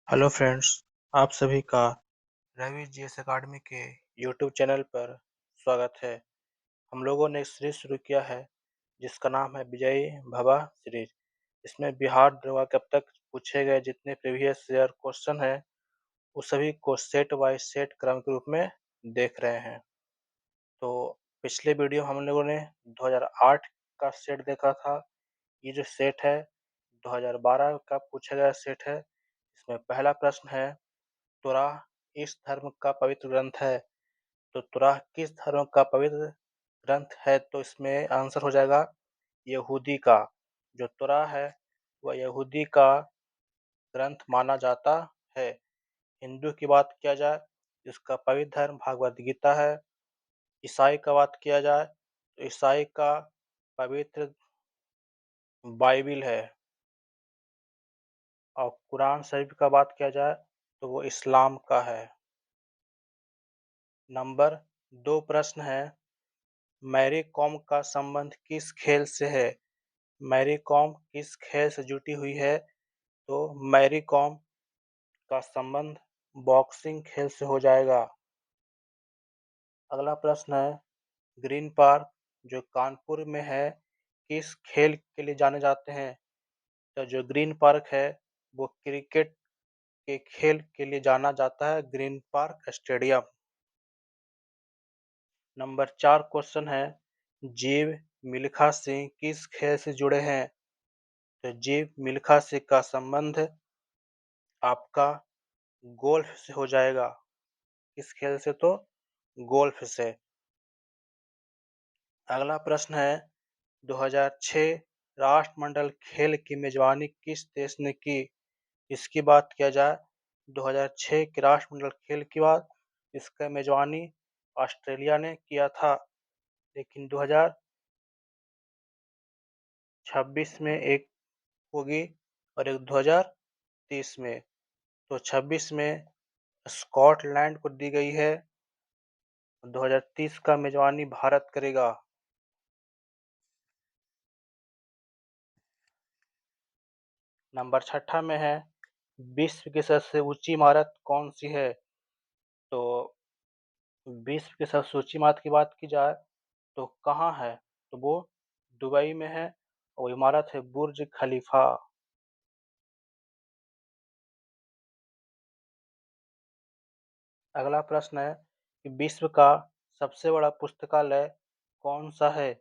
Hello friends, आप सभी का रवि जीएस अकेडमी के यूट्यूब चैनल पर स्वागत है। हम लोगों ने एक सीरीज शुरू किया है जिसका नाम है विजयी भवा सीरीज। इसमें बिहार दरोगा के अब तक पूछे गए जितने प्रीवियस ईयर क्वेश्चन हैं उस सभी को सेट बाय सेट क्रम के रूप में देख रहे हैं। तो पिछले वीडियो हम लोगों ने 2008 का सेट देखा था। ये जो सेट है 2012 का पूछा गया सेट है। इसमें पहला प्रश्न है, तुराह इस धर्म का पवित्र ग्रंथ है। तो तुराह किस धर्म का पवित्र ग्रंथ है? तो इसमें आंसर हो जाएगा यहूदी का। जो तुराह है वह यहूदी का ग्रंथ माना जाता है। हिंदू की बात किया जाए जिसका पवित्र धर्म भागवत गीता है। ईसाई का बात किया जाए तो ईसाई का पवित्र बाइबिल है। और कुरान शरीफ का बात किया जाए तो वो इस्लाम का है। नंबर 2 प्रश्न है, मैरी कॉम का संबंध किस खेल से है? मैरी कॉम किस खेल से जुटी हुई है? तो मैरी कॉम का संबंध बॉक्सिंग खेल से हो जाएगा। अगला प्रश्न है, ग्रीन पार्क जो कानपुर में है किस खेल के लिए जाने जाते हैं? तो जो ग्रीन पार्क है वो क्रिकेट के खेल के लिए जाना जाता है, green park stadium. Number 4 question है, जीव मिल्खा सिंह किस खेल से जुड़े हैं? तो जीव मिल्खा सिंह का संबंध आपका गोल्फ से हो जाएगा। किस खेल से? तो गोल्फ से। अगला प्रश्न है, 2006 राष्ट्रमंडल खेल की मेजबानी किस देश ने की? इसकी बात किया जाए 2006 के राष्ट्रमंडल खेल की बात, इसका मेजबानी ऑस्ट्रेलिया ने किया था। लेकिन 2026 में एक होगी और एक 2030 में। तो 26 में स्कॉटलैंड को दी गई है, 2030 का मेजबानी भारत करेगा। नंबर 6 में है, विश्व की सबसे ऊंची इमारत कौन सी है? तो विश्व की सबसे ऊंची इमारत की बात की जाए तो कहाँ है? तो वो दुबई में है और इमारत है बुर्ज खलीफा। अगला प्रश्न है कि विश्व का सबसे बड़ा पुस्तकालय कौन सा है?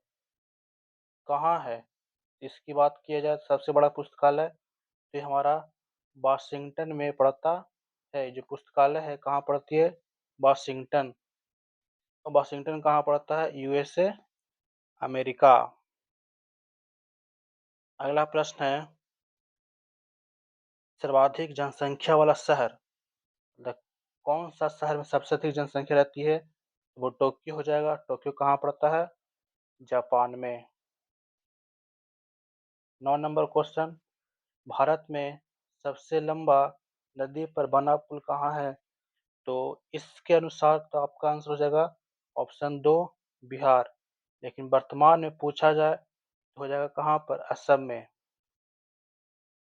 कहाँ है? इसकी बात की जाए सबसे बड़ा पुस्तकालय तो ये हमारा वाशिंगटन में पड़ता है। जो पुस्तकालय है कहाँ पड़ती है? वाशिंगटन। और वाशिंगटन कहाँ पड़ता है? USA, America. अगला प्रश्न है, सर्वाधिक जनसंख्या वाला शहर मतलब कौन सा शहर में सबसे अधिक जनसंख्या रहती है? वो टोक्यो हो जाएगा। टोक्यो कहाँ पड़ता है? जापान में। 9 नंबर क्वेश्चन, भारत में सबसे लंबा नदी पर बना पुल कहाँ है? तो इसके अनुसार तो आपका आंसर हो जाएगा ऑप्शन 2 बिहार। लेकिन वर्तमान में पूछा जाए तो हो जाएगा कहाँ पर? असम में।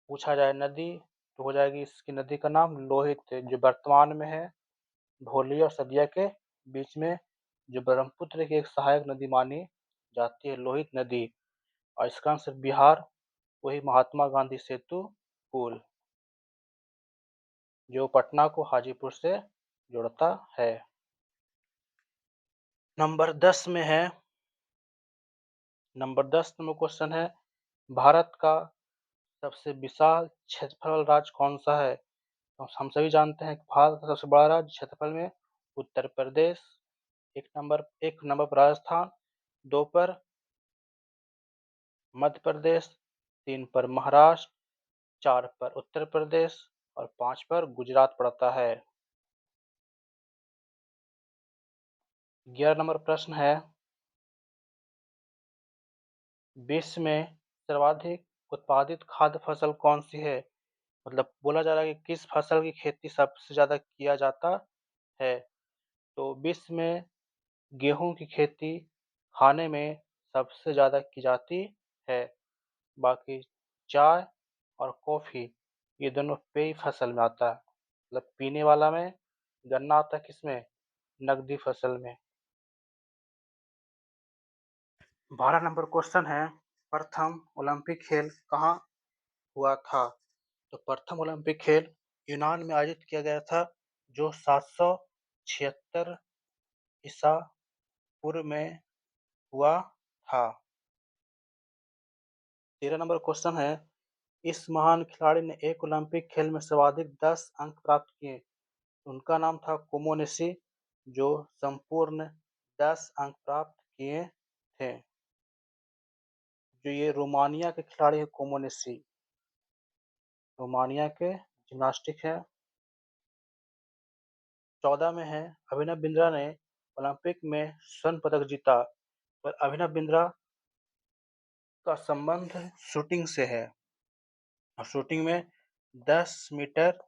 पूछा जाए नदी तो हो जाएगी इसकी नदी का नाम लोहित, जो वर्तमान में है धोली और सदिया के बीच में, जो ब्रह्मपुत्र की एक सहायक नदी मानी जाती है, लोहित नदी। और इसका आंसर बिहार, वही महात्मा गांधी सेतु पुल जो पटना को हाजीपुर से जोड़ता है। नंबर 10 में है, नंबर 10 नंबर क्वेश्चन है, भारत का सबसे विशाल क्षेत्रफल राज्य कौन सा है? तो हम सभी जानते हैं कि भारत का सबसे बड़ा राज्य क्षेत्रफल में उत्तर प्रदेश, एक नंबर पर राजस्थान, 2 पर मध्य प्रदेश, 3 पर महाराष्ट्र, 4 पर उत्तर प्रदेश और 5 पर गुजरात पड़ता है। 11 नंबर प्रश्न है, विश्व में सर्वाधिक उत्पादित खाद्य फसल कौन सी है? मतलब बोला जा रहा है कि किस फसल की खेती सबसे ज्यादा किया जाता है? तो विश्व में गेहूं की खेती खाने में सबसे ज्यादा की जाती है। बाकी चाय और कॉफी ये दोनों पेय फसल में आता है, मतलब पीने वाला में। गन्ना आता है किसमें? नकदी फसल में। 12 नंबर क्वेश्चन है, प्रथम ओलंपिक खेल कहाँ हुआ था? तो प्रथम ओलंपिक खेल यूनान में आयोजित किया गया था, जो 776 ईसा पूर्व में हुआ था। 13 नंबर क्वेश्चन है, इस महान खिलाड़ी ने एक ओलंपिक खेल में सर्वाधिक 10 अंक प्राप्त किए। उनका नाम था कोमोनेसी, जो संपूर्ण 10 अंक प्राप्त किए थे। जो ये रोमानिया के खिलाड़ी है कोमोनेसी, रोमानिया के जिम्नास्टिक है। 14 में है, अभिनव बिंद्रा ने ओलंपिक में स्वर्ण पदक जीता। पर अभिनव बिंद्रा का संबंध शूटिंग से है, और शूटिंग में 10 मीटर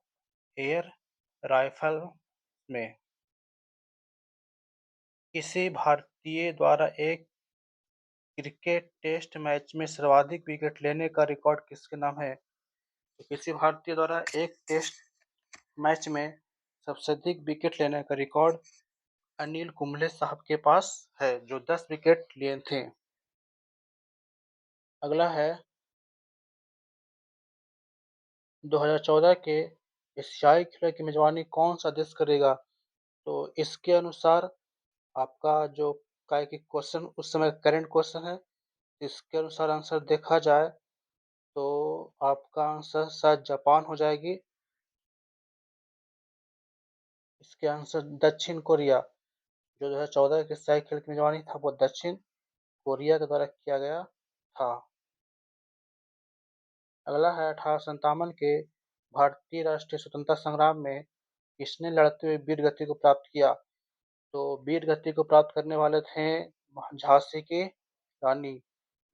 एयर राइफल में। किसी भारतीय द्वारा एक क्रिकेट टेस्ट मैच में सर्वाधिक विकेट लेने का रिकॉर्ड किसके नाम है? तो किसी भारतीय द्वारा एक टेस्ट मैच में सबसे अधिक विकेट लेने का रिकॉर्ड अनिल कुंबले साहब के पास है, जो 10 विकेट लिए थे। अगला है 2014 के एशियाई खेलों की मेजबानी कौन सा देश करेगा? तो इसके अनुसार आपका जो का कि क्वेश्चन उस समय करंट क्वेश्चन है, इसके अनुसार आंसर देखा जाए तो आपका आंसर शायद जापान हो जाएगी। इसके आंसर दक्षिण कोरिया। जो 2014 के एशियाई खेल की मेजबानी था वो दक्षिण कोरिया के द्वारा किया गया था। अगला है 1857 के भारतीय राष्ट्रीय स्वतंत्रता संग्राम में किसने लड़ते हुए वीर गति को प्राप्त किया? तो वीर गति को प्राप्त करने वाले थे झांसी की रानी।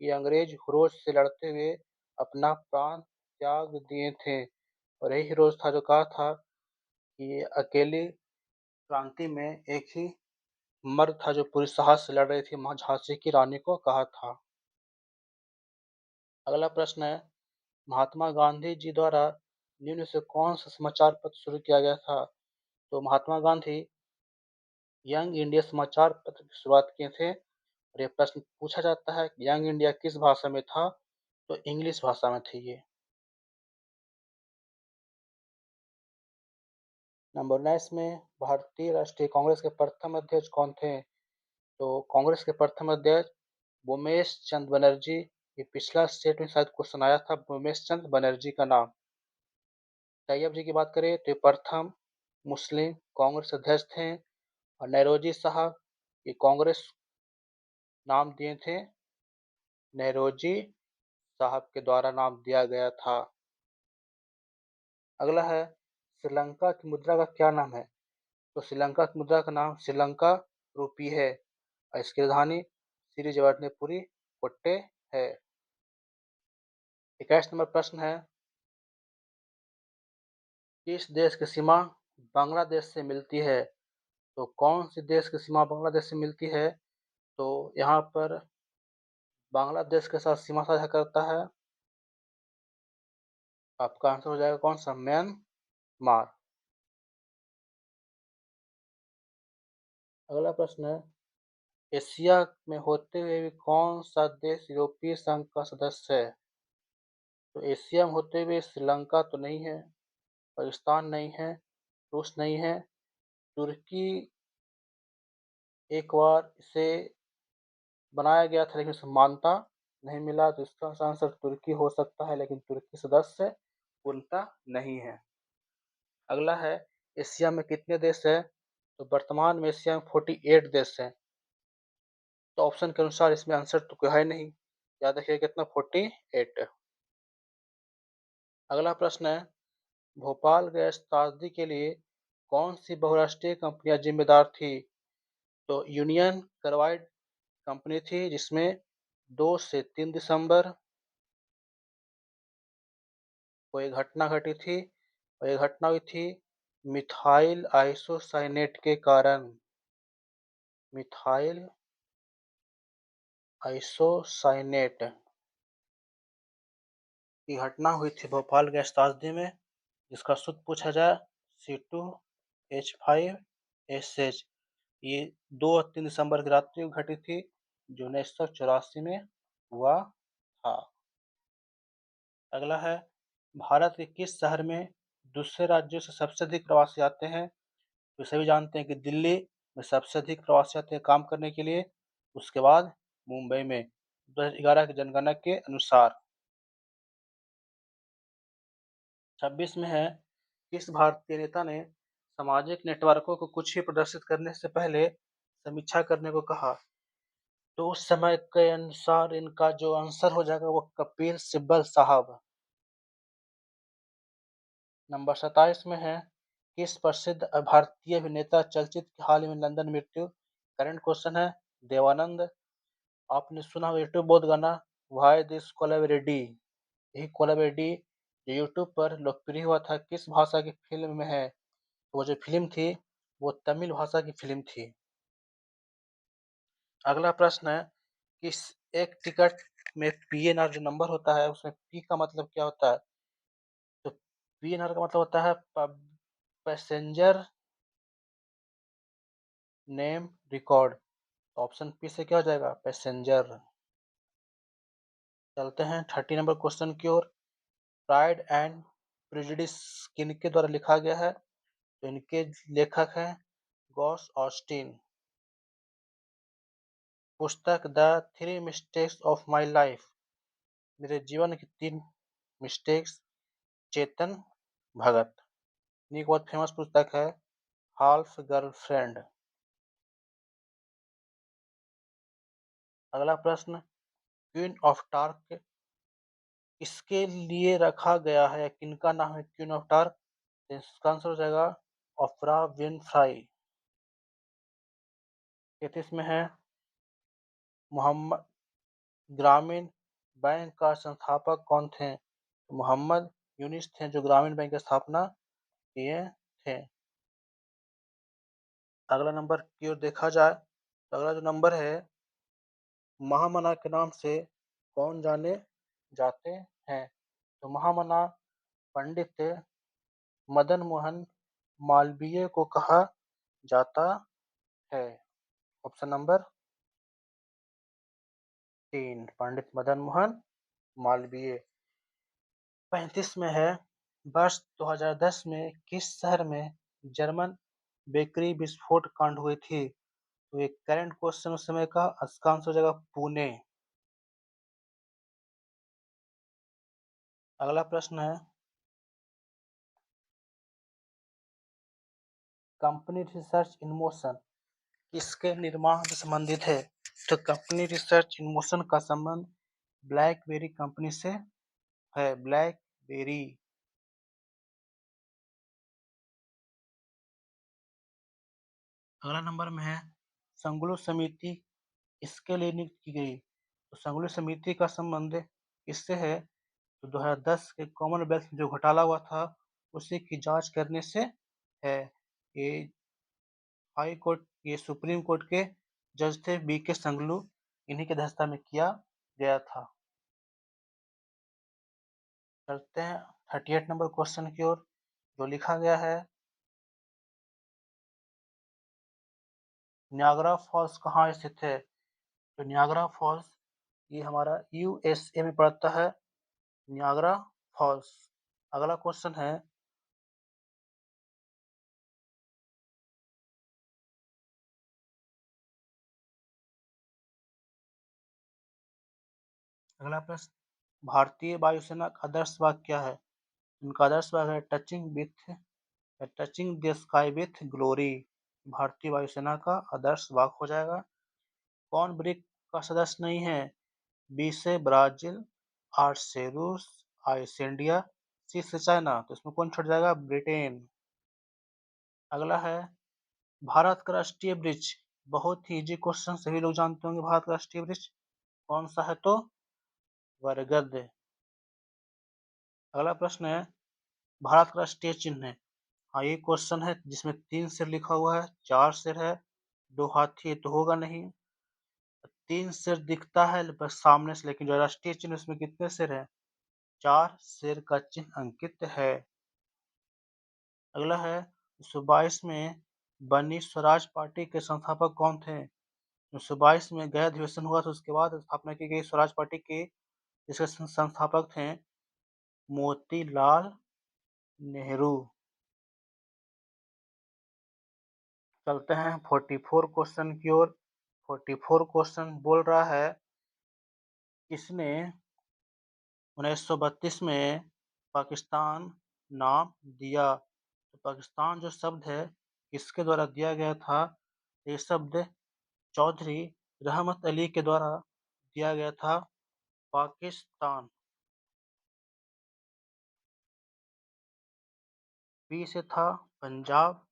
ये अंग्रेज हीरोज से लड़ते हुए अपना प्राण त्याग दिए थे, और यही हीरोज था जो कहा था कि ये अकेली क्रांति में एक ही मर्द था जो पूरी साहस से लड़ रही थी, मां झांसी की रानी को कहा था। अगला प्रश्न है, महात्मा गांधी जी द्वारा निम्न से कौन सा समाचार पत्र शुरू किया गया था? तो महात्मा गांधी यंग इंडिया समाचार पत्र की शुरुआत किए थे, और ये प्रश्न पूछा जाता है कि यंग इंडिया किस भाषा में था? तो इंग्लिश भाषा में थी ये। नंबर 19 में भारतीय राष्ट्रीय कांग्रेस के प्रथम अध्यक्ष कौन थे? तो कांग्रेस के प्रथम अध्यक्ष उमेश चंद बनर्जी। ये पिछला स्टेट में शायद क्वेश्चन आया था, उमेश चंद बनर्जी का नाम। तैयब जी की बात करें तो ये प्रथम मुस्लिम कांग्रेस अध्यक्ष थे, और नेरोजी साहब ये कांग्रेस नाम दिए थे, नेरोजी साहब के द्वारा नाम दिया गया था। अगला है, श्रीलंका की मुद्रा का क्या नाम है? तो श्रीलंका की मुद्रा का नाम श्रीलंका रूपी है, और इसकी राजधानी श्री जगन्नाथपुरी कोट्टे है। 21 नंबर प्रश्न है, किस देश की सीमा बांग्लादेश से मिलती है? तो कौन सी देश की सीमा बांग्लादेश से मिलती है? तो यहाँ पर बांग्लादेश के साथ सीमा साझा करता है, आपका आंसर हो जाएगा कौन सा? म्यांमार। अगला प्रश्न है, एशिया में होते हुए भी कौन सा देश यूरोपीय संघ का सदस्य है? तो एशिया में होते हुए श्रीलंका तो नहीं है, पाकिस्तान नहीं है, रूस नहीं है, तुर्की एक बार इसे बनाया गया था लेकिन उसे मान्यता नहीं मिला, तो इसका आंसर तुर्की हो सकता है, लेकिन तुर्की सदस्य पूर्णतः नहीं है। अगला है, एशिया में कितने देश है? तो वर्तमान में एशिया में 48 देश हैं। तो ऑप्शन के अनुसार इसमें आंसर तो कोई है नहीं, याद रखिए कितना? 48। अगला प्रश्न है, भोपाल गैस त्रासदी के लिए कौन सी बहुराष्ट्रीय कंपनियां जिम्मेदार थी? तो यूनियन कार्बाइड कंपनी थी, जिसमें 2 से 3 दिसंबर को एक घटना घटी थी, और ये घटना हुई थी मिथाइल आइसोसाइनेट के कारण। मिथाइल आइसोसाइनेट की घटना हुई थी भोपाल गैस त्रासदी में, इसका सूत्र पूछा जाए C2H5SH। ये 2 और 3 दिसंबर की रात्रि को घटी थी, जो 1984 में हुआ था। अगला है, भारत के किस शहर में दूसरे राज्यों से सबसे अधिक प्रवासी आते हैं? तो सभी जानते हैं कि दिल्ली में सबसे अधिक प्रवासी आते हैं काम करने के लिए, उसके बाद मुंबई में 2011 की जनगणना के अनुसार। 26 में है, किस भारतीय नेता ने सामाजिक नेटवर्कों को कुछ ही प्रदर्शित करने से पहले समीक्षा करने को कहा? तो उस समय के अनुसार इनका जो आंसर हो जाएगा वो कपिल सिब्बल साहब। नंबर 27 में है, किस प्रसिद्ध भारतीय अभिनेता चलचित्र की हाल ही में लंदन मृत्यु? करंट क्वेश्चन है, देवानंद। आपने सुना होगा यूट्यूब बहुत गाना व्हाई दिस कोलैबोरेटी। यही कोलैबोरेटी जो यूट्यूब पर लोकप्रिय हुआ था, किस भाषा की फिल्म में है? तो वो जो फिल्म थी वो तमिल भाषा की फिल्म थी। अगला प्रश्न है, किस एक टिकट में पीएनआर जो नंबर होता है उसमें पी का मतलब क्या होता है? तो पीएनआर का मतलब होता है passenger name record. Option P से क्या हो जाएगा? पैसेंजर। चलते हैं 30 नंबर क्वेश्चन की ओर। प्राइड एंड प्रेजुडिस किनके द्वारा लिखा गया है? तो इनके लेखक हैं गॉस ऑस्टिन। पुस्तक the three mistakes of my life, मेरे जीवन की 3 मिस्टेक्स, चेतन भगत। एक बहुत फेमस पुस्तक है हाल्फ गर्लफ्रेंड। अगला प्रश्न, क्वीन ऑफ टार्क किसके लिए रखा गया है? किनका नाम है क्वीन ऑफ टार्क? इसका आंसर हो जाएगा ओपरा विनफ्राई। 33 में है, मोहम्मद ग्रामीण बैंक का संस्थापक कौन थे? मोहम्मद यूनिस थे जो ग्रामीण बैंक की स्थापना किए थे। अगला नंबर की ओर देखा जाए तो अगला जो नंबर है, महामना के नाम से कौन जाने जाते हैं? तो महामना पंडित मदन मोहन मालवीय को कहा जाता है। Option number 3, Pandit Madan Mohan Malviya. 35 में है, वर्ष 2010 में किस शहर में जर्मन बेकरी विस्फोट कांड हुई थी? तो ये करंट क्वेश्चन उस समय का, इसका आंसर हो जाएगा पुणे। अगला प्रश्न है, कंपनी रिसर्च इन मोशन किसके निर्माण से संबंधित है? तो कंपनी रिसर्च इन मोशन का संबंध ब्लैकबेरी कंपनी से है। ब्लैकबेरी। अगला नंबर में है, संगुलो समिति इसके लिए नियुक्त की गई? तो संगुलो समिति का संबंध इससे है तो 2010 के कॉमनवेल्थ में जो घोटाला हुआ था उसी की जांच करने से है। ये हाई कोर्ट, ये सुप्रीम कोर्ट के जज थे बी के संगलू, इन्हीं की अध्यक्षता में किया गया था। चलते हैं 38 नंबर क्वेश्चन की ओर, जो लिखा गया है, नियाग्रा फॉल्स कहाँ स्थित है? तो नियाग्रा फॉल्स ये हमारा यूएसए में पड़ता है, नियाग्रा फॉल्स। अगला क्वेश्चन है, अगला प्रश्न, भारतीय वायुसेना का आदर्श वाक्य क्या है? उनका आदर्श वाक्य है touching the sky with glory. भारतीय वायुसेना का आदर्श वाक्य हो जाएगा। कौन ब्रिक का सदस्य नहीं है? बी से ब्राजील, आर से रूस, आई से इंडिया, सी से चाइना। तो इसमें कौन छूट जाएगा? ब्रिटेन। अगला है, भारत का राष्ट्रीय वृक्ष, बहुत ही इजी क्वेश्चन, सभी लोग जानते होंगे भारत का राष्ट्रीय वृक्ष कौन सा है? तो बरगद। अगला प्रश्न है, भारत का राष्ट्रीय चिन्ह है? हाँ, ये क्वेश्चन है जिसमें 3 सिर लिखा हुआ है, 4 सिर है, 2 हाथी तो होगा नहीं। 3 सिर दिखता है बस सामने से, लेकिन जो राष्ट्रीय चिन्ह उसमें कितने सिर है? 4 सिर का चिन्ह अंकित है। अगला है 1922 में बनी स्वराज पार्टी के संस्थापक कौन थे? 1922 में गया अधिवेशन हुआ था, उसके बाद स्थापना की गई स्वराज पार्टी के जिसके संस्थापक थे मोतीलाल नेहरू। चलते हैं 44 क्वेश्चन की ओर। 44 क्वेश्चन बोल रहा है किसने 1932 में पाकिस्तान नाम दिया? तो पाकिस्तान जो शब्द है किसके द्वारा दिया गया था? ये शब्द चौधरी रहमत अली के द्वारा दिया गया था पाकिस्तान। बी से था पंजाब,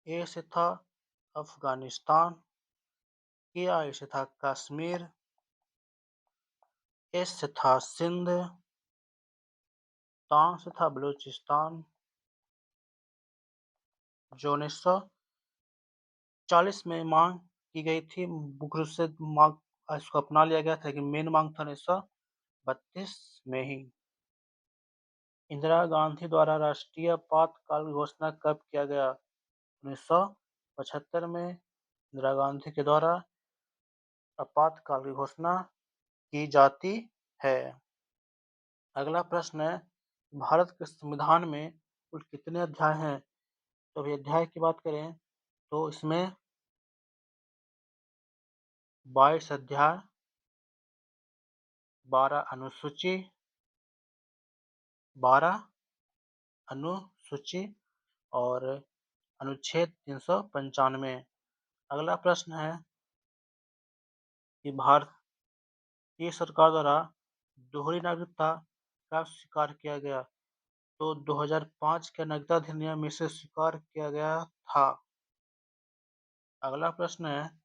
ए से था अफगानिस्तान, के आई से था कश्मीर, एस से था सिंध, तां से था बलूचिस्तान। जो 1940 में मांग की गई थी, मुख्य रूप से मांग इसको अपना लिया गया था कि मेन मांग था 1932 में ही। इंदिरा गांधी द्वारा राष्ट्रीय आपातकाल की घोषणा कब किया गया? 1975 में इंदिरा गांधी के द्वारा आपातकाल की घोषणा की जाती है। अगला प्रश्न है भारत के संविधान में कुल कितने अध्याय हैं? तो अभी अध्याय की बात करें तो इसमें 22 अध्याय, 12 अनुसूची, 12 अनुसूची और अनुच्छेद 395। अगला प्रश्न है कि भारतीय सरकार द्वारा दोहरी नागरिकता कब स्वीकार किया गया? तो 2005 के नागरिकता अधिनियम में इसे स्वीकार किया गया था। अगला प्रश्न है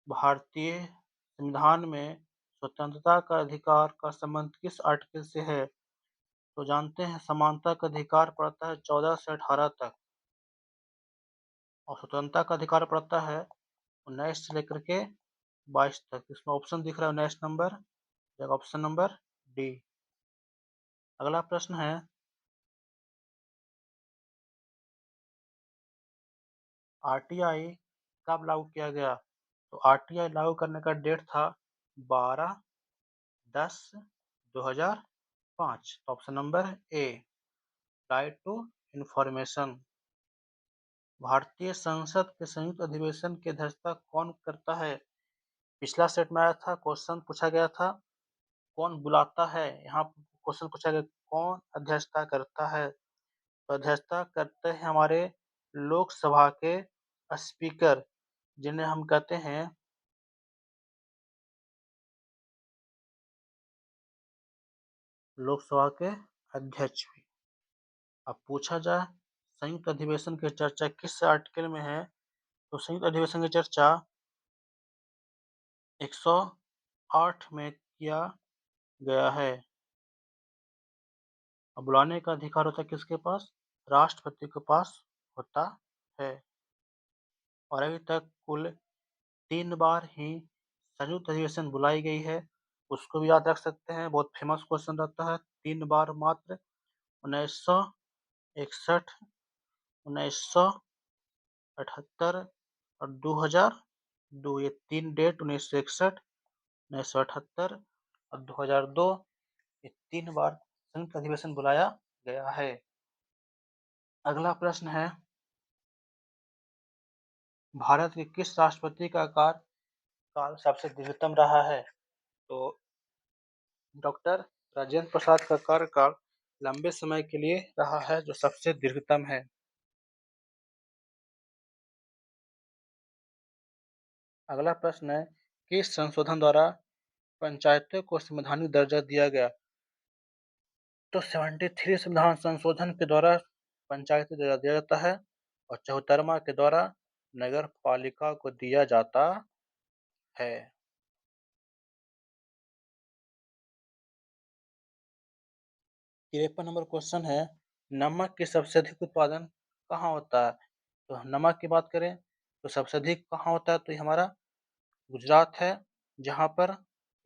भारतीय संविधान में स्वतंत्रता का अधिकार का संबंध किस आर्टिकल से है? तो जानते हैं समानता का अधिकार पड़ता है 14 से 18 तक और स्वतंत्रता का अधिकार पड़ता है 19 से लेकर के 22 तक। इसमें ऑप्शन दिख रहा है 19 नंबर, ऑप्शन नंबर डी। अगला प्रश्न है आरटीआई कब लागू किया गया? तो आरटीआई लागू करने का डेट था 12/10/2005। Option number A, right to information. भारतीय संसद के संयुक्त अधिवेशन की अध्यक्षता कौन करता है? पिछला सेट में आया था, क्वेश्चन पूछा गया था कौन बुलाता है, यहाँ क्वेश्चन पूछा गया कौन अध्यक्षता करता है? तो अध्यक्षता करते हैं हमारे लोकसभा के स्पीकर, जिन्हें हम कहते हैं लोकसभा के अध्यक्ष भी। अब पूछा जाए संयुक्त अधिवेशन की चर्चा किस आर्टिकल में है? तो संयुक्त अधिवेशन की चर्चा 108 में किया गया है। अब बुलाने का अधिकार होता है किसके पास? राष्ट्रपति के पास होता है। और अभी तक कुल 3 बार ही संयुक्त अधिवेशन बुलाई गई है, उसको भी याद रख सकते हैं, बहुत फेमस क्वेश्चन रहता है। 3 बार मात्र 1961, 1978 और 2002। ये 3 डेट 1961, 1978 और 2002, ये 3 बार संयुक्त अधिवेशन बुलाया गया है। अगला प्रश्न है भारत के किस राष्ट्रपति का कार्यकाल सबसे दीर्घतम रहा है? तो डॉक्टर राजेंद्र प्रसाद का कार्यकाल लंबे समय के लिए रहा है, जो सबसे दीर्घतम है। अगला प्रश्न है किस संशोधन द्वारा पंचायतों को संवैधानिक दर्जा दिया गया? तो 73 संविधान संशोधन के द्वारा पंचायती दर्जा दिया जाता है और 74वां के द्वारा नगर पालिका को दिया जाता है। 53 नंबर क्वेश्चन है नमक के सबसे अधिक उत्पादन कहाँ होता है? तो नमक की बात करें तो सबसे अधिक कहाँ होता है? तो ये हमारा गुजरात है, जहाँ पर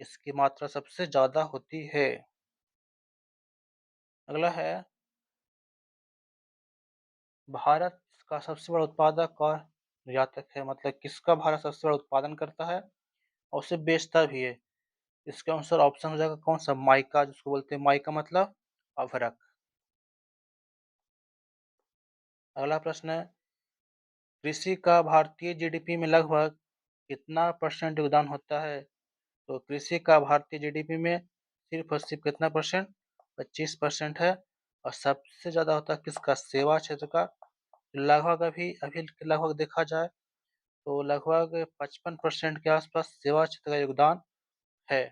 इसकी मात्रा सबसे ज्यादा होती है। अगला है भारत का सबसे बड़ा उत्पादक और निर्यातक है, मतलब किसका भारत सबसे बड़ा उत्पादन करता है और उसे बेचता भी है। इसके अनुसार ऑप्शन हो जाएगा कौन सा, माइका, जिसको बोलते हैं माइका मतलब अभ्रक। अगला प्रश्न है, कृषि का भारतीय जीडीपी में लगभग कितना परसेंट योगदान होता है। तो कृषि का भारतीय जीडीपी में सिर्फ और सिर्फ कितना परसेंट, 25% है। और सबसे ज्यादा होता है किसका, सेवा क्षेत्र का, लगभग अभी अभी लगभग देखा जाए तो लगभग 55% के आसपास सेवा क्षेत्र का योगदान है।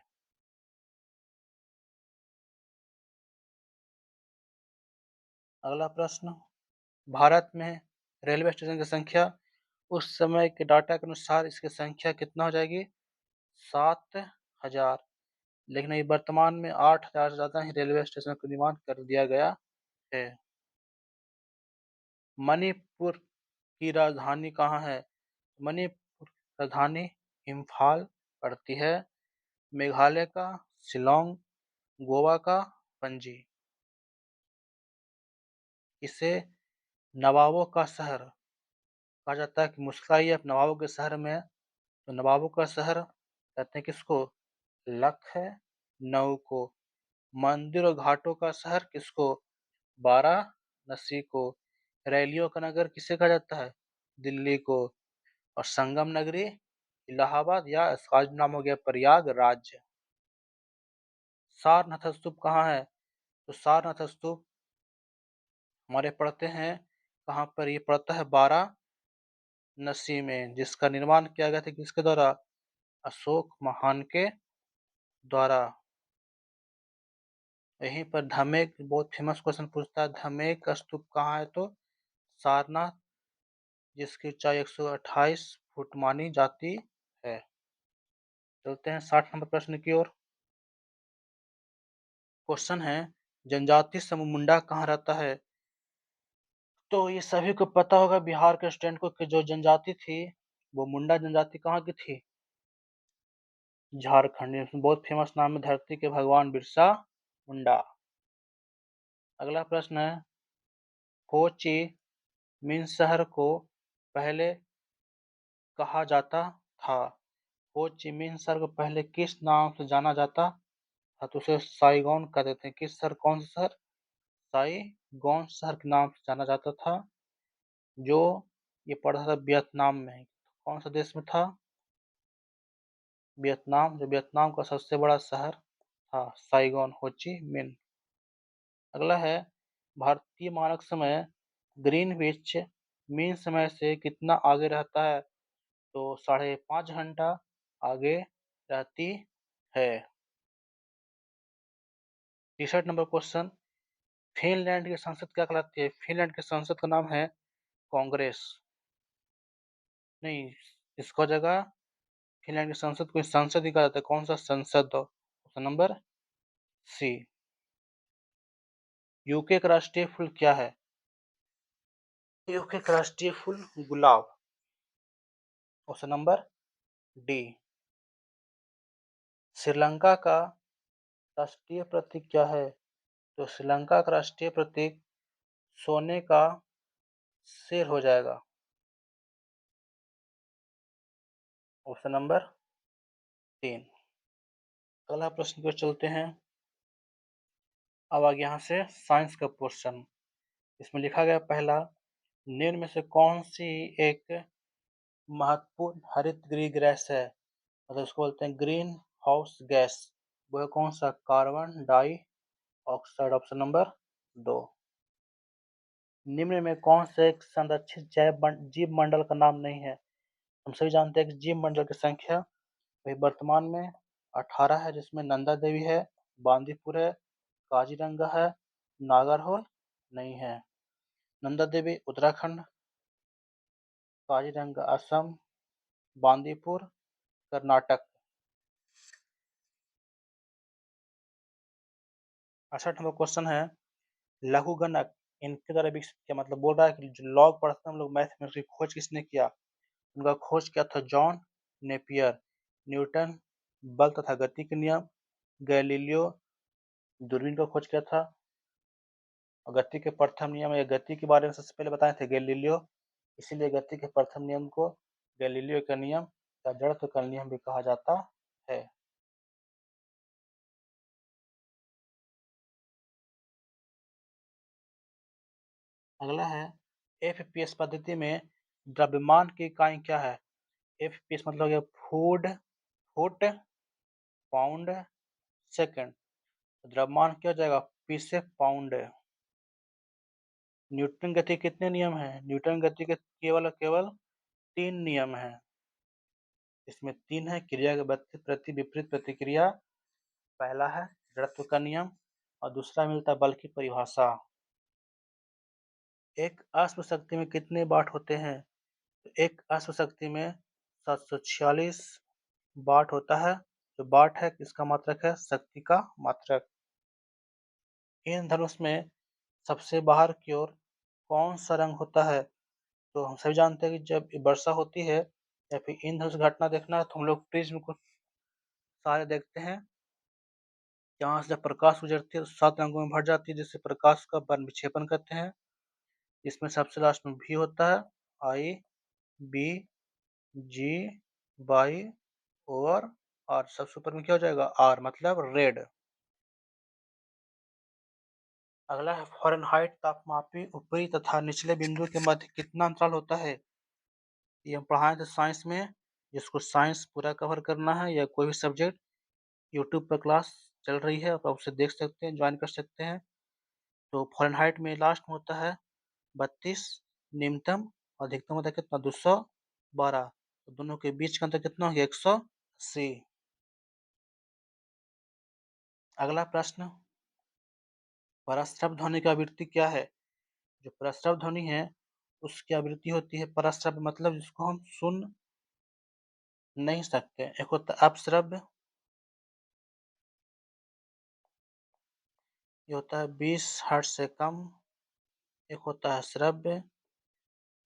अगला प्रश्न, भारत में रेलवे स्टेशन की संख्या उस समय के डाटा के अनुसार इसकी संख्या कितना हो जाएगी, 7,000। लेकिन अभी वर्तमान में 8,000 से ज्यादा ही रेलवे स्टेशन का निर्माण कर दिया गया है। मणिपुर की राजधानी कहाँ है। मणिपुर की राजधानी इम्फाल पड़ती है। मेघालय का शिलोंग, गोवा का पणजी। इसे नवाबों का शहर कहा जाता है कि मुस्कुराइए आई है नवाबों के शहर में। तो नवाबों का शहर कहते हैं किसको, लख है नऊ को। मंदिर और घाटों का शहर किसको, वाराणसी को। रैलियों का नगर किसे कहा जाता है, दिल्ली को। और संगम नगरी इलाहाबाद, या इसका आज नाम हो गया प्रयागराज। सारनाथ स्तूप कहाँ है। तो सारनाथ स्तूप हमारे पढ़ते हैं कहाँ पर, ये पड़ता है वाराणसी में, जिसका निर्माण किया गया था किसके द्वारा, अशोक महान के द्वारा। यहीं पर धमेक बहुत फेमस क्वेश्चन पूछता है, धमेक स्तूप कहाँ है। तो सारनाथ, जिसकी ऊंचाई 128 फुट मानी जाती है। चलते हैं 60 नंबर प्रश्न की ओर। क्वेश्चन है, जनजाति समूह मुंडा कहाँ रहता है। तो ये सभी को पता होगा बिहार के स्टूडेंट को कि जो जनजाति थी वो मुंडा जनजाति कहाँ की थी, झारखंड। इसमें बहुत फेमस नाम है धरती के भगवान बिरसा मुंडा। अगला प्रश्न है, हो ची मिन शहर को पहले कहा जाता था। हो ची मिन शहर को पहले किस नाम से जाना जाता था। तो उसे साइगोन कहते थे। किस शहर, कौन सा शहर, साइगोन शहर के नाम से जाना जाता था, जो ये पड़ा था वियतनाम में। कौन सा देश में था, वियतनाम। जो वियतनाम का सबसे बड़ा शहर था साइगोन, हो ची मिन। अगला है, भारतीय मानक समय ग्रीनविच मीन समय से कितना आगे रहता है। तो 5.5 घंटा आगे रहती है। 63 नंबर क्वेश्चन, फिनलैंड की संसद क्या कहलाती है। फिनलैंड की संसद का नाम है कांग्रेस। नहीं, इसको जगह फिनलैंड की संसद को संसद ही कहा जाता है। कौन सा संसद, ऑप्शन नंबर सी। यूके का राष्ट्रीय फूल क्या है। यूके का राष्ट्रीय फूल गुलाब, ऑप्शन नंबर डी। श्रीलंका का राष्ट्रीय प्रतीक क्या है। तो श्रीलंका का राष्ट्रीय प्रतीक सोने का शेर हो जाएगा, ऑप्शन नंबर 3। अगला प्रश्न पर चलते हैं। अब आगे यहाँ से साइंस का पोर्शन। इसमें लिखा गया पहला, निम्न में से कौन सी एक महत्वपूर्ण हरित गृह गैस है, मतलब इसको बोलते हैं ग्रीन हाउस गैस। वो है कौन सा, carbon dioxide, option number 2। निम्न में कौन सा एक संरक्षित जीव मंडल का नाम नहीं है। हम सभी जानते हैं कि जीव मंडल की संख्या वही वर्तमान में 18 है, जिसमें नंदा देवी है, बांदीपुर है, काजीरंगा है, नागरहोल नहीं है। नंदा देवी उत्तराखंड, काजीरंगा असम, बांदीपुर कर्नाटक। 68 नंबर क्वेश्चन है, लघुगणक इनके द्वारा विकसित किया, मतलब बोल रहा है कि जो लॉग पढ़ते हैं हम लोग मैथ में, उसकी खोज किसने किया। उनका खोज किया था जॉन नेपियर। न्यूटन बल तथा गति के नियम। गैलीलियो दूरबीन का खोज किया था। और गति के प्रथम नियम या गति के बारे में सबसे पहले बताए थे गैलीलियो, इसीलिए गति के प्रथम नियम को गैलीलियो का नियम या जड़त्व का नियम भी कहा जाता है। अगला है एफपीएस पद्धति में द्रव्यमान की इकाई क्या है? एफपीएस मतलब है फूड फुट पाउंड सेकंड। द्रव्यमान क्या हो जाएगा? पी से पाउंड। न्यूटन गति के कितने नियम हैं? न्यूटन गति के केवल केवल 3 नियम हैं। इसमें 3 है क्रिया के प्रति विपरीत प्रतिक्रिया, पहला है जड़त्व का नियम और दूसरा मिलता है बल की परिभाषा। एक अश्व शक्ति में कितने वाट होते हैं? तो एक अश्व शक्ति में 746 वाट होता है। जो वाट है किसका मात्रक है? शक्ति का मात्रक। इंद्रधनुष में सबसे बाहर की ओर कौन सा रंग होता है? तो हम सभी जानते हैं कि जब वर्षा होती है या फिर इंद्रधनुष घटना देखना है तो हम लोग प्रिज्म को सारे देखते हैं। यहाँ से जब प्रकाश गुजरती है तो 7 रंगों में भर जाती है, जिससे प्रकाश का वर्ण विक्षेपण कहते हैं। इसमें सबसे लास्ट में भी होता है, आई बी जी वाई ओवर और सबसे ऊपर में क्या हो जाएगा? आर मतलब रेड। अगला है फ़ारेनहाइट तापमापी ऊपरी तथा निचले बिंदु के मध्य कितना अंतराल होता है? ये हम पढ़ाए थे साइंस में। जिसको साइंस पूरा कवर करना है या कोई भी सब्जेक्ट, यूट्यूब पर क्लास चल रही है, आप उसे देख सकते हैं, ज्वाइन कर सकते हैं। तो फ़ारेनहाइट में लास्ट में होता है 32, न्यूनतम, अधिकतम होता है कितना? 212। तो दोनों के बीच का अंतर कितना हो गया? 180। अगला प्रश्न, परस्त्रव ध्वनि की आवृत्ति क्या है? जो परस्त्रव ध्वनि है उसकी आवृत्ति होती है परस्त्रव मतलब जिसको हम सुन नहीं सकते। एक होता है अपश्रव्य, ये होता है 20 हर्ट्ज से कम। एक होता है श्रव्य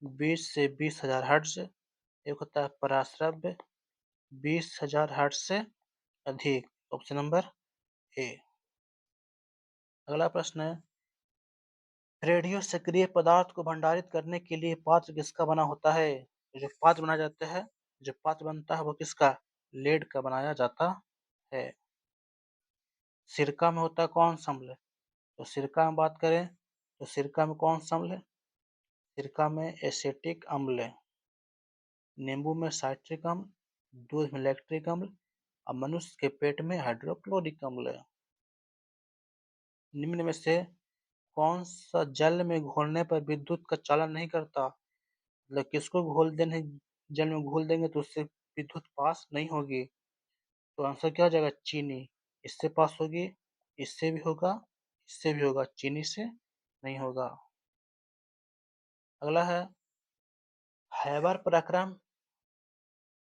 20 से 20,000 हर्ट्ज। एक होता है पराश्रव्य 20,000 हर्ट्ज से अधिक। ऑप्शन नंबर ए। अगला प्रश्न है, रेडियो सक्रिय पदार्थ को भंडारित करने के लिए पात्र किसका बना होता है? जो पात्र बनाया जाता है, जो पात्र बनता है वो किसका? लेड का बनाया जाता है। सिरका में होता है कौन सा अम्ल? तो सिरका में बात करें तो सिरका में कौन सा अम्ल है? सिरका में एसेटिक अम्ल है, नींबू में साइट्रिक अम्ल, दूध में लैक्टिक अम्ल और मनुष्य के पेट में हाइड्रोक्लोरिक अम्ल है। निम्न में से कौन सा जल में घोलने पर विद्युत का चालन नहीं करता? मतलब किसको घोल देने, जल में घोल देंगे तो उससे विद्युत पास नहीं होगी। तो आंसर क्या हो जाएगा? चीनी। इससे पास होगी, इससे भी होगा, इससे भी होगा, चीनी से नहीं होगा। अगला है, हैबर पराक्रम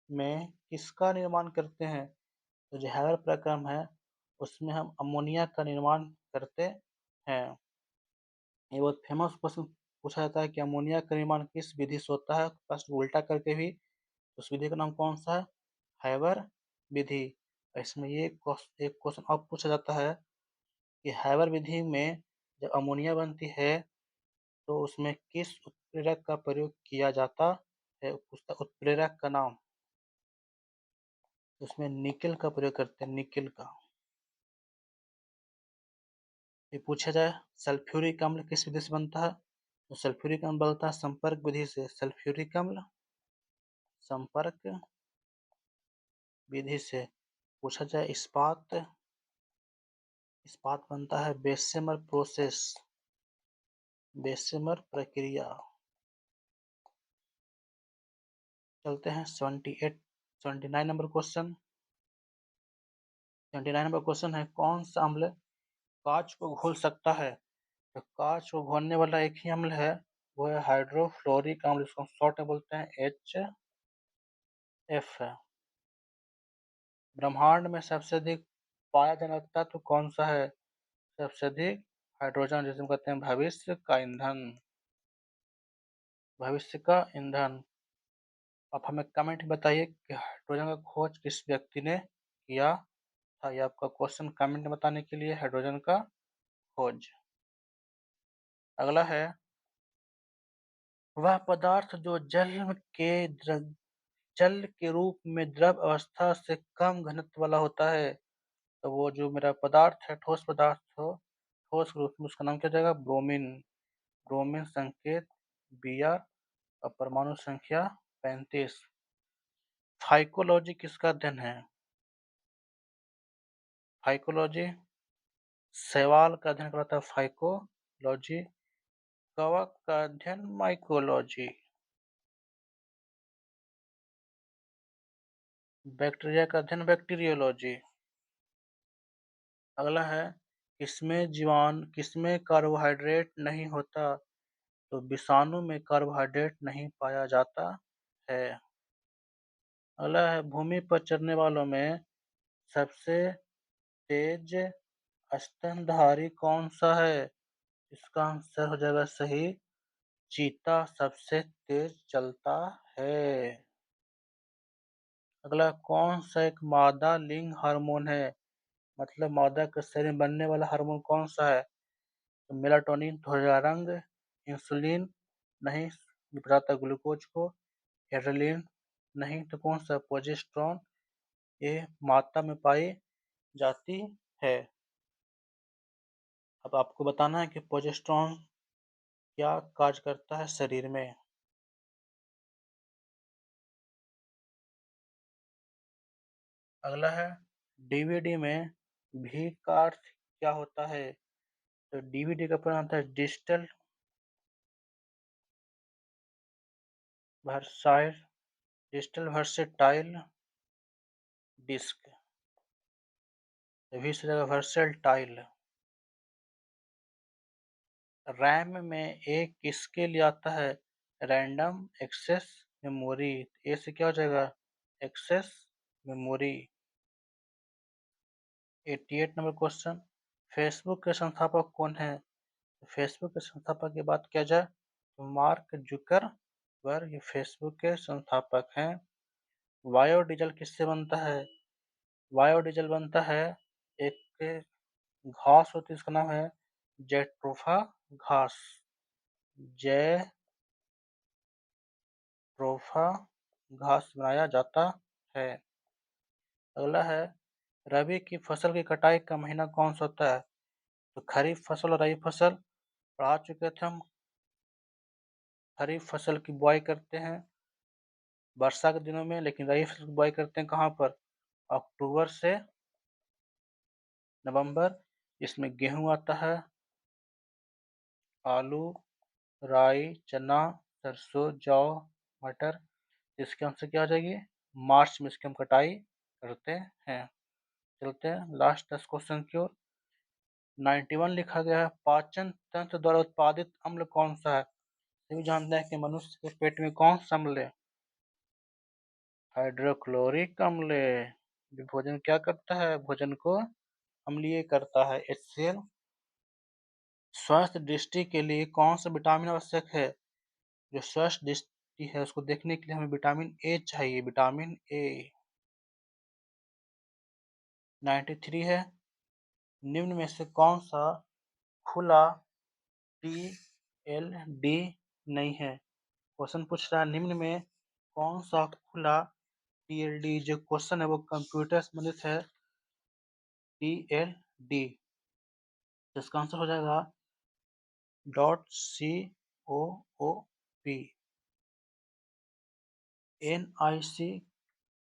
में किसका निर्माण करते हैं? तो जो हैबर पराक्रम है उसमें हम अमोनिया का निर्माण करते हैं। ये बहुत फेमस क्वेश्चन पूछा जाता है कि अमोनिया का निर्माण किस विधि से होता है? प्रश्न उल्टा करके भी। उस विधि का नाम कौन सा है? हैबर विधि। इसमें ये एक क्वेश्चन अब पूछा जाता है कि हैबर विधि में जब अमोनिया बनती है तो उसमें किस उत्प्रेरक का प्रयोग किया जाता है? उसका उत्प्रेरक का नाम। उसमें निकेल का प्रयोग करते हैं, निकेल का। ये पूछा जाए सल्फ्यूरिक अम्ल किस विधि से बनता है? तो सल्फ्यूरिक अम्ल बनता है संपर्क विधि से। सल्फ्यूरिक अम्ल संपर्क विधि से। पूछा जाए इस्पात, इस्पात बनता है बेसेमर प्रोसेस, बेसेमर प्रक्रिया। चलते हैं 79 नंबर क्वेश्चन। 79 नंबर क्वेश्चन है, कौन सा अम्ल कांच को घोल सकता है? तो कांच को घोलने वाला एक ही अम्ल है, वो है हाइड्रोफ्लोरिक अम्ल, जिसको हम शॉर्ट में बोलते हैं HF। ब्रह्मांड में सबसे अधिक पाया जाने वाला तत्व कौन सा है? सबसे अधिक हाइड्रोजन, जिसे हम कहते हैं भविष्य का ईंधन, भविष्य का ईंधन। आप हमें कमेंट में बताइए कि हाइड्रोजन का खोज किस व्यक्ति ने किया था? ये आपका क्वेश्चन कमेंट में बताने के लिए, हाइड्रोजन का खोज। अगला है, वह पदार्थ जो जल के रूप में द्रव अवस्था से कम घनत्व वाला होता है। तो वो जो मेरा पदार्थ है, ठोस पदार्थ हो, ठोस के रूप में, उसका नाम क्या हो जाएगा? ब्रोमीन। ब्रोमीन संकेत Br और परमाणु संख्या 35। फाइकोलॉजी किसका अध्ययन है? फाइकोलॉजी शैवाल का अध्ययन कराता है फाइकोलॉजी। कवक का अध्ययन माइकोलॉजी। बैक्टीरिया का अध्ययन बैक्टीरियोलॉजी। अगला है, किसमें कार्बोहाइड्रेट नहीं होता? तो विषाणु में कार्बोहाइड्रेट नहीं पाया जाता है। अगला है, भूमि पर चरने वालों में सबसे तेज स्तनधारी कौन सा है? इसका आंसर हो जाएगा सही, चीता सबसे तेज चलता है। अगला, कौन सा एक मादा लिंग हार्मोन है? मतलब मादा के शरीर में बनने वाला हार्मोन कौन सा है? तो मेलाटोनिन, त्वचा रंग, इंसुलिन नहीं, बताता ग्लूकोज को, एड्रेनलिन नहीं, तो कौन सा? प्रोजेस्टेरॉन। ये मादा में पाई जाती है। अब आपको बताना है कि प्रोजेस्टेरॉन क्या कार्य करता है शरीर में। अगला है, डीवीडी में भी का अर्थ क्या होता है? तो डीवीडी का पूरा आता है वर्साइल डिजिटल वर्सेटाइल डिस्क। भी से जगह वर्सेल टाइल। रैम में एक किसके लिए आता है? Random access memory. ए से क्या हो जाएगा? Access memory. 88 number question, Facebook के संस्थापक कौन है? फेसबुक के संस्थापक की बात किया जाए तो मार्क जुकरबर्ग ये फेसबुक के संस्थापक हैं। बायोडीजल किससे बनता है? बायोडीजल बनता है, एक घास होती है, इसका नाम है जेट्रोफा घास। जेट्रोफा घास बनाया जाता है। अगला है, रबी की फसल की कटाई का महीना कौन सा होता है? तो खरीफ फसल और रबी फसल पढ़ा चुके थे हम। खरीफ फसल की बुआई करते हैं वर्षा के दिनों में, लेकिन रबी फसल की बुआई करते हैं कहाँ पर? अक्टूबर से नवंबर। इसमें गेहूं आता है, आलू, राई, चना, सरसों, जौ, मटर। इसके आंसर क्या आ जाएगी? मार्च में इसकी हम कटाई करते हैं। चलते हैं लास्ट 10 क्वेश्चन की ओर। 91 लिखा गया है, पाचन तंत्र द्वारा उत्पादित अम्ल कौन सा है? सभी जानते हैं कि मनुष्य के पेट में कौन सा अम्ल है? हाइड्रोक्लोरिक अम्ल। भोजन क्या करता है? भोजन को अम्लीय करता है, HCl। स्वस्थ दृष्टि के लिए कौन सा विटामिन आवश्यक है? जो स्वस्थ दृष्टि है उसको देखने के लिए हमें विटामिन ए चाहिए, विटामिन ए। 93 है, निम्न में से कौन सा खुला टीएलडी नहीं है? क्वेश्चन पूछ रहा है निम्न में कौन सा खुला टीएलडी, जो क्वेश्चन है वो कंप्यूटर संबंधित है, टीएलडी। इसका आंसर हो जाएगा .COOP। NIC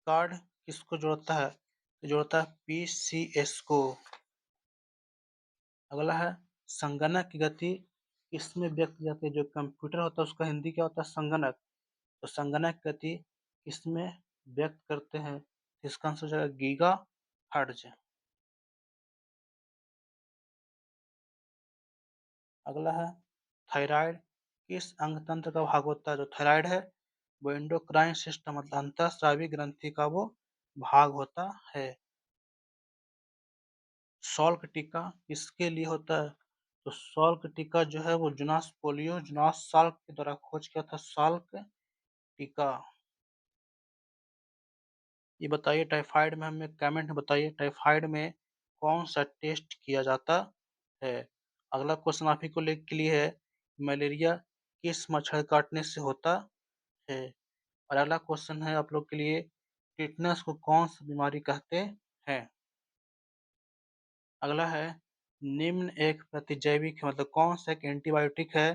कार्ड किसको जोड़ता है? तो जोड़ता है PCS को। अगला है, संगणक की गति किसमें व्यक्त की जाती है? जो कंप्यूटर होता है उसका हिंदी क्या होता है? संगणक। तो संगणक की गति किसमें व्यक्त करते हैं? इसका आंसर हो जाएगा गीगा हर्ट्ज। अगला है, थायराइड किस अंग तंत्र का भाग होता है? जो थायराइड है वो एंडोक्राइन सिस्टम मतलब अंतःस्रावी ग्रंथि का वो भाग होता है। सॉल्क टीका किसके लिए होता है? तो सॉल्क टीका जो है वो जोनास साल्क के द्वारा खोज किया था, सॉल्क टीका। ये बताइए, टाइफाइड में हमें कमेंट में बताइए, टाइफाइड में कौन सा टेस्ट किया जाता है? अगला क्वेश्चन आप ही को के लिए है, मलेरिया किस मच्छर काटने से होता है? और अगला क्वेश्चन है आप लोग के लिए, टिटनस को कौन सी बीमारी कहते हैं? अगला है, निम्न एक प्रतिजैविक मतलब कौन सा एक एंटीबायोटिक है?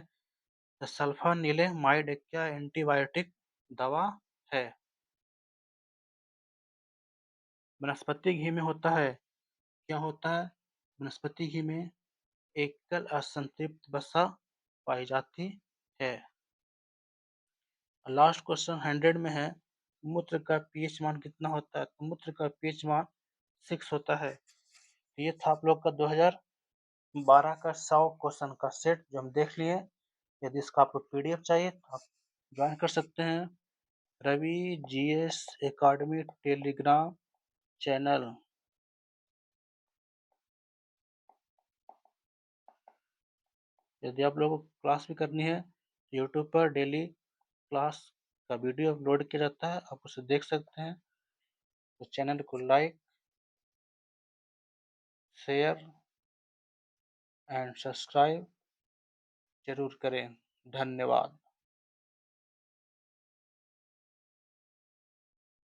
तो सल्फानिलमाइड एक क्या एंटीबायोटिक दवा है? वनस्पति घी में होता है, क्या होता है? वनस्पति घी में एकल असंतृप्त वसा पाई जाती है। लास्ट क्वेश्चन 100 में है, मूत्र का पीएच मान कितना होता है? तो मूत्र का पीएच मान 6 होता है। तो ये था आप लोग का 2012 का 100 क्वेश्चन का सेट जो हम देख लिए। यदि इसका आपको पीडीएफ चाहिए तो आप ज्वाइन कर सकते हैं Ravi GS academy Telegram channel. यदि आप लोगों को क्लास भी करनी है, यूट्यूब पर डेली क्लास का वीडियो अपलोड किया जाता है, आप उसे देख सकते हैं। तो चैनल को लाइक, शेयर एंड सब्सक्राइब जरूर करें। धन्यवाद।